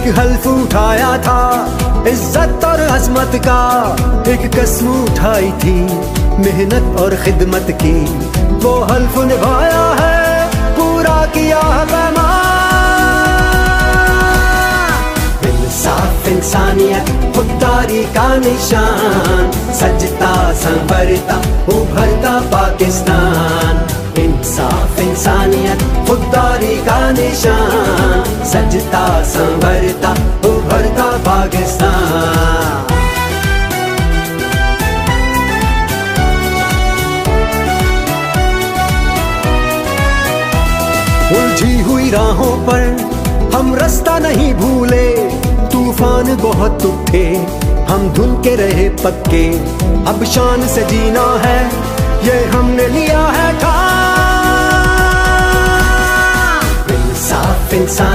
हल्फ उठाया था इज्जत और अजमत का, एक कसम उठाई थी मेहनत और खिदमत की। वो हल्फ निभाया है, पूरा किया है पैमान। इंसाफ इंसानियत खुददारी का निशान, सजता संवरता उभरता पाकिस्तान। इंसाफ इंसानियत खुददारी का निशान, सजता संवरता उभरता पाकिस्तान। उलझी हुई राहों पर हम रास्ता नहीं भूले, तूफान बहुत उठे हम धुल के रहे पक्के। अब शान से जीना है ये हमने लिया है ठान। इंसाफ इंसान